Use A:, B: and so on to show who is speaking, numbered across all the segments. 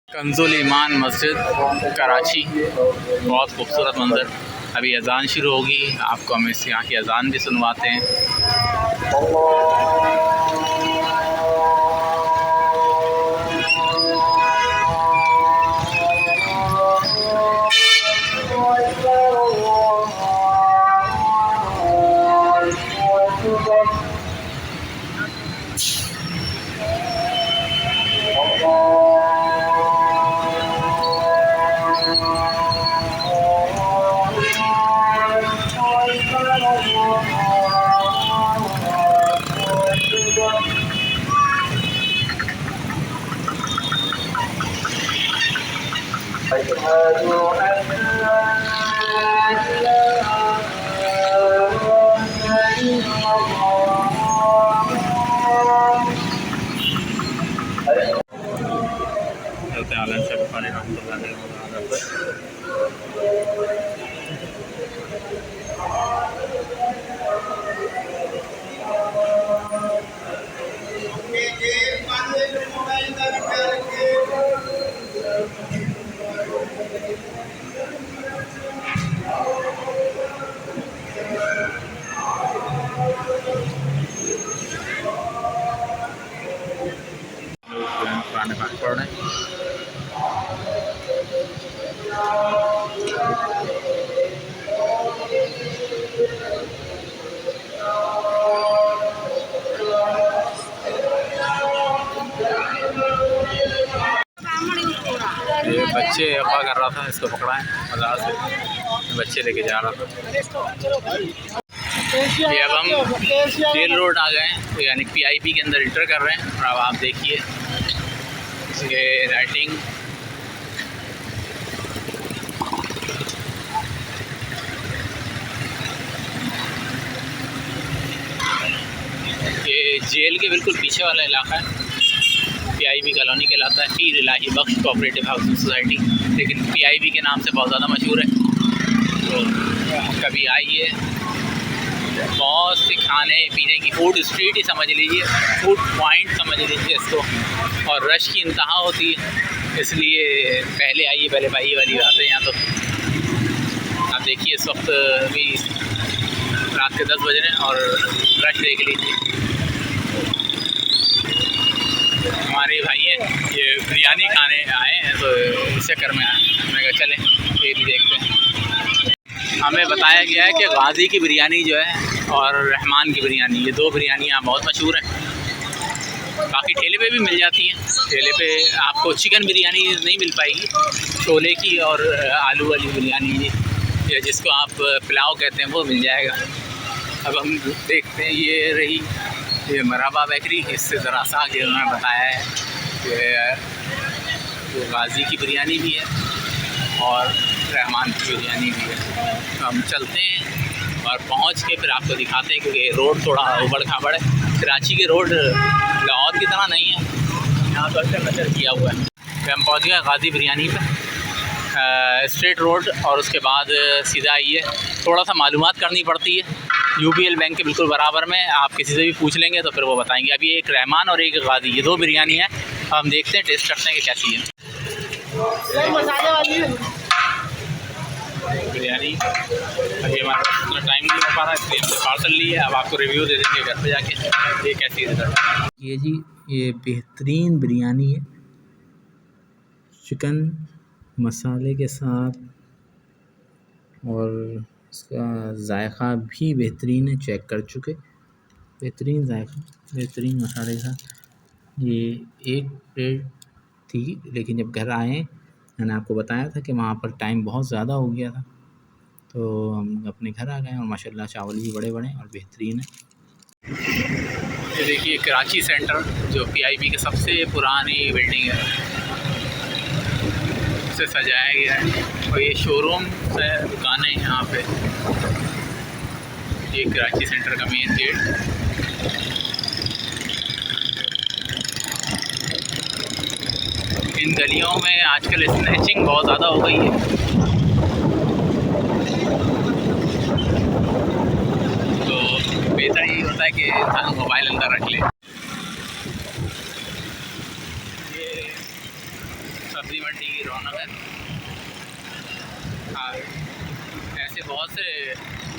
A: कंजुल ईमान मस्जिद कराची, बहुत खूबसूरत मंज़र। अभी अज़ान शुरू होगी, आपको हम इस यहाँ की अज़ान भी सुनवाते हैं। ये बच्चे अफवाह कर रहा था, इसको पकड़ा है बाजार से, बच्चे लेके जा रहा था। ये अब हम जेल रोड आ गए हैं, तो यानी पीआईबी के अंदर इंटर कर रहे हैं। और अब आप देखिए ये राइटिंग, ये जेल के बिल्कुल पीछे वाला इलाका है, पीआईबी कॉलोनी कहलाता है। पीर इलाही बख्श कोऑपरेटिव हाउसिंग सोसाइटी, लेकिन पीआईबी के नाम से बहुत ज़्यादा मशहूर है। तो कभी आइए, बहुत से खाने पीने की फूड स्ट्रीट ही समझ लीजिए, फूड पॉइंट समझ लीजिए इसको। और रश की इंतहा होती है, इसलिए पहले आइए, पहले पाइए वाली बात है यहाँ। तो आप देखिए इस वक्त भी रात के 10 बज रहे हैं और रश देख लीजिए। हमारे भाई हैं, ये बिरयानी खाने आए हैं, तो इस चक्कर में आए। मैं कहा चलें ये भी देखते हैं। हमें बताया गया है कि गाजी की बिरयानी जो है और रहमान की बिरयानी, ये दो बिरयानी यहाँ बहुत मशहूर हैं। बाकी ठेले पे भी मिल जाती हैं। ठेले पे आपको चिकन बिरयानी नहीं मिल पाएगी, छोले की और आलू वाली बिरयानी, या जिसको आप पुलाव कहते हैं, वो मिल जाएगा। अब हम देखते हैं, ये रही ये मराबा बेकरी, इससे ज़रा सा आगे उन्होंने बताया है कि जो गाजी की बिरयानी भी है और रहमान की बिरयानी भी है। तो हम चलते हैं और पहुंच के फिर आपको दिखाते हैं, क्योंकि रोड थोड़ा उबड़ खाबड़ है। कराची के रोड लाहौर की तरह नहीं है, यहाँ तो अच्छा कचर किया हुआ है। फिर हम पहुँच गए गाजी बिरयानी पर, स्ट्रेट रोड, और उसके बाद सीधा आइए। थोड़ा सा मालूमात करनी पड़ती है, यूबीएल बैंक के बिल्कुल बराबर में। आप किसी से भी पूछ लेंगे तो फिर वो बताएंगे। अभी एक रहमान और एक गाजी, ये दो बिरयानी है। हम देखते हैं, टेस्ट करते हैं कि कैसी है बिरयानी। अभी हमारे पास इतना टाइम नहीं हो पा रहा है, इसलिए हमने पार्सल लिया है। अब आपको रिव्यू दे देंगे घर पे जाके, ये कैसी रिजल्ट। ये जी, ये बेहतरीन बिरयानी है, चिकन मसाले के साथ, और इसका जायका भी बेहतरीन है, चेक कर चुके। बेहतरीन जायका, बेहतरीन मसाले के साथ। ये एक प्लेट थी, लेकिन जब घर आए मैंने आपको बताया था कि वहाँ पर टाइम बहुत ज़्यादा हो गया था, तो हम अपने घर आ गए। और माशाल्लाह चावल भी बड़े बड़े और बेहतरीन है। ये देखिए कराची सेंटर, जो पीआईबी की सबसे पुरानी बिल्डिंग है, से सजाया गया है। और ये शोरूम से दुकानें हैं यहाँ पे। ये कराची सेंटर का मेन गेट। इन गलियों में आजकल स्नैचिंग बहुत ज़्यादा हो गई है, तो बेहतर यही होता है कि इंसान मोबाइल अंदर रख ले। ये सब्ज़ी मंडी की रौनक है। हाँ, ऐसे बहुत से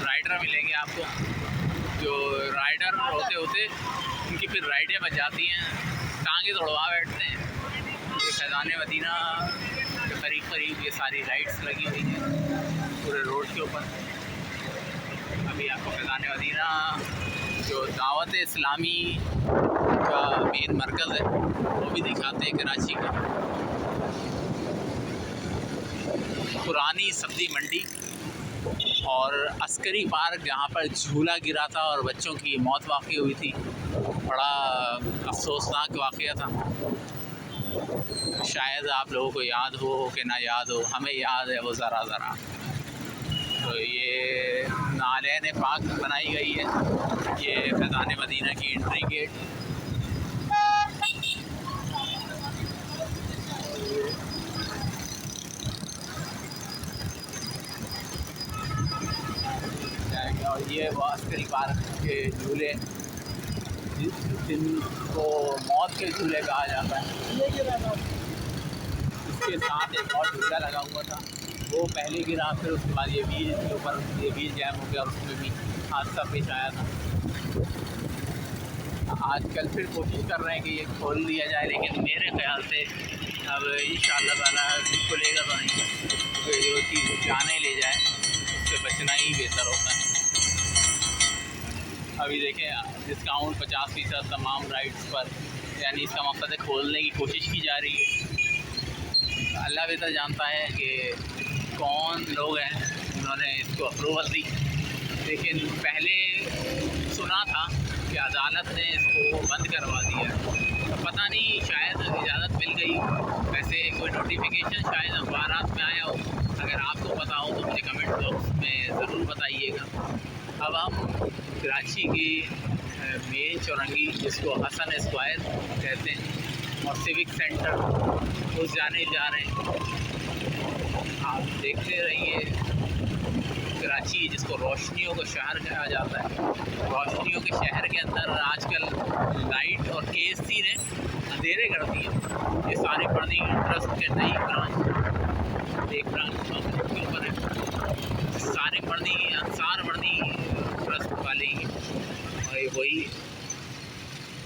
A: राइडर मिलेंगे आपको, जो राइडर होते होते उनकी फिर राइडें बच जाती हैं, टांगे तोड़वा बैठते हैं। ये फैज़ान मदीना के करीब ये सारी लाइट्स लगी हुई हैं पूरे रोड के ऊपर। अभी आपको फैज़ान मदीना जो दावत इस्लामी का मेन मरकज़ है वो भी दिखाते हैं, कराची का। पुरानी सब्ज़ी मंडी और अस्करी पार्क जहाँ पर झूला गिरा था और बच्चों की मौत वाक़ई हुई थी, बड़ा अफसोसनाक वाक़या था। शायद आप लोगों को याद हो कि ना याद हो, हमें याद है वो ज़रा। तो ये नालैन पाक बनाई गई है, ये फैज़ान मदीना की एंट्री गेट। और ये वो अस्करी पार्क के झूले जिनको मौत के झूले कहा जाता है, इसके साथ एक और झूला लगा हुआ था, वो पहले गिरा, फिर उसके बाद ये व्हील के ऊपर ये व्हील जैम हो गया और उसमें भी हादसा पेश आया था। आजकल फिर कोशिश कर रहे हैं कि ये खोल दिया जाए, लेकिन मेरे ख्याल से अब इंशाअल्लाह ताला खुलेगा तो नहीं, तो जो चीज़ जाने ले जाए उससे बचना ही बेहतर होता है। अभी देखें डिस्काउंट 50% तमाम राइड्स पर, यानी इसका मकसद है खोलने की कोशिश की जा रही है। अल्लाह बेहतर जानता है कि कौन लोग हैं जिन्होंने इसको अप्रूवल दी, लेकिन पहले सुना था कि अदालत ने इसको बंद करवा दिया, तो पता नहीं शायद इजाज़त मिल गई। वैसे कोई नोटिफिकेशन शायद अखबारात में आया हो, अगर आपको पता हो तो मुझे कमेंट बॉक्स में ज़रूर बताइएगा। अब हम कराची की मेन चौरंगी, जिसको हसन स्क्वायर कहते हैं, और सिविक सेंटर उस जाने जा रहे हैं। आप देखते रहिए कराची, जिसको रोशनियों का शहर कहा जाता है। रोशनियों के शहर के अंदर आजकल लाइट और KSC ने अंधेरे कर दिए। ये सारे पर्दी ट्रस्ट के नई ब्रांच, एक ब्रांच के ऊपर है, सारे पर्दी अंसार पर्दी ट्रस्ट वाले ही, और वही।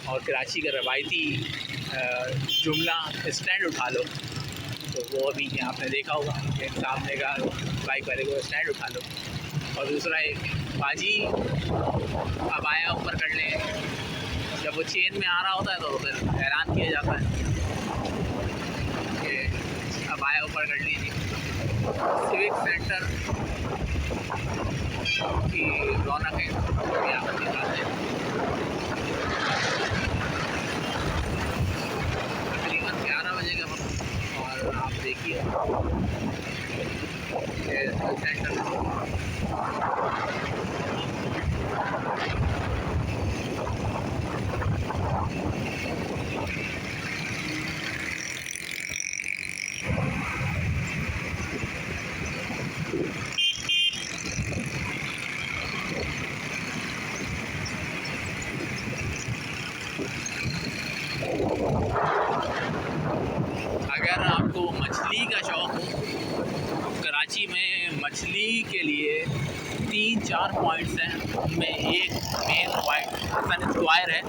A: और कराची का रवायती जुमला स्टैंड उठा लो, तो वो अभी आपने देखा होगा, एक सामने का बाइक वाले को स्टैंड उठा लो, और दूसरा एक बाजी अब आया ऊपर कर ले, जब वो चेन में आ रहा होता है तो फिर ऐलान किया जाता है कि अब आया ऊपर कर लीजिए। सिविक सेंटर की रौनक है, यहाँ पर दिखाते हैं। तकरीबन 11 बजे का वक्त, और आप देखिए सेंटर अगर आपको मछली का शौक़ हो, कराची में मछली के लिए 3-4 पॉइंट्स हैं, उनमें एक मेन पॉइंट हसन स्क्वायर है।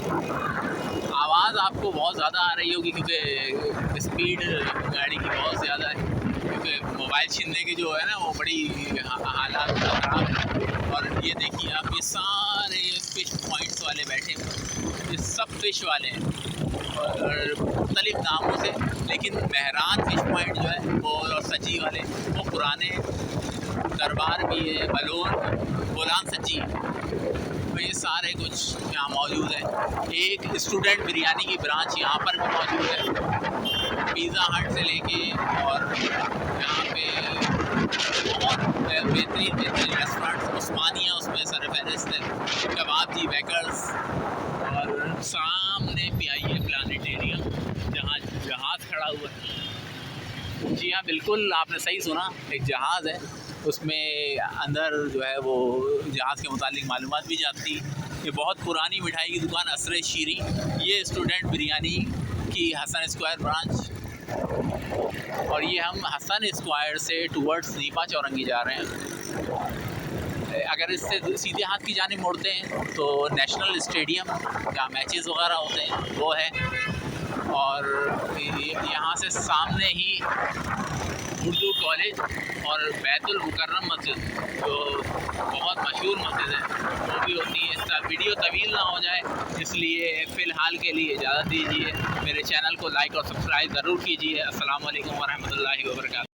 A: आवाज़ आपको बहुत ज़्यादा आ रही होगी क्योंकि स्पीड गाड़ी की बहुत ज़्यादा है, क्योंकि मोबाइल छीनने की जो है ना वो बड़ी हालात ख़राब है। और ये देखिए आप, ये सारे फ़िश पॉइंट्स वाले बैठे हैं, ये सब फ़िश वाले हैं और मुख्तलिफ़ नामों से, लेकिन महरान फ़िश पॉइंट जो है वो और सची वाले वो पुराने दरबार भी है, बलोन बोलान सची, तो ये सारे कुछ यहाँ मौजूद है। एक स्टूडेंट बिरयानी की ब्रांच यहाँ पर भी मौजूद है, पिज़्ज़ा हट से लेके, और यहाँ पे बहुत बेहतरीन रेस्टोरेंट्स, उस्मानिया उसमें सरफहरिस्त है, कबाबजी बेकर्स, और सामने पियाई प्लानिटेरियम जहाँ जहाज़ खड़ा हुआ है। जी हाँ, बिल्कुल आपने सही सुना, एक जहाज़ है, उसमें अंदर जो है वो जहाज़ के मुतालिक मालूमात भी जाती। ये बहुत पुरानी मिठाई की दुकान असरे शीरी, ये स्टूडेंट बिरयानी की हसन स्क्वायर ब्रांच और ये हम हसन स्क्वायर से टूवर्ड्स नीपा चौरंगी जा रहे हैं। अगर इससे सीधे हाथ की जानिब मुड़ते हैं तो नेशनल स्टेडियम का मैचेस वगैरह होते हैं वो है, और यहाँ से सामने ही उर्दू कॉलेज और बैतुल मुकर्रम मस्जिद जो बहुत मशहूर मस्जिद है वो भी होती है। वीडियो तवील ना हो जाए इसलिए फ़िलहाल के लिए इजाज़त दीजिए। मेरे चैनल को लाइक और सब्सक्राइब ज़रूर कीजिए। अस्सलाम वालेकुम वरहमतुल्लाहि वबरकातुहू।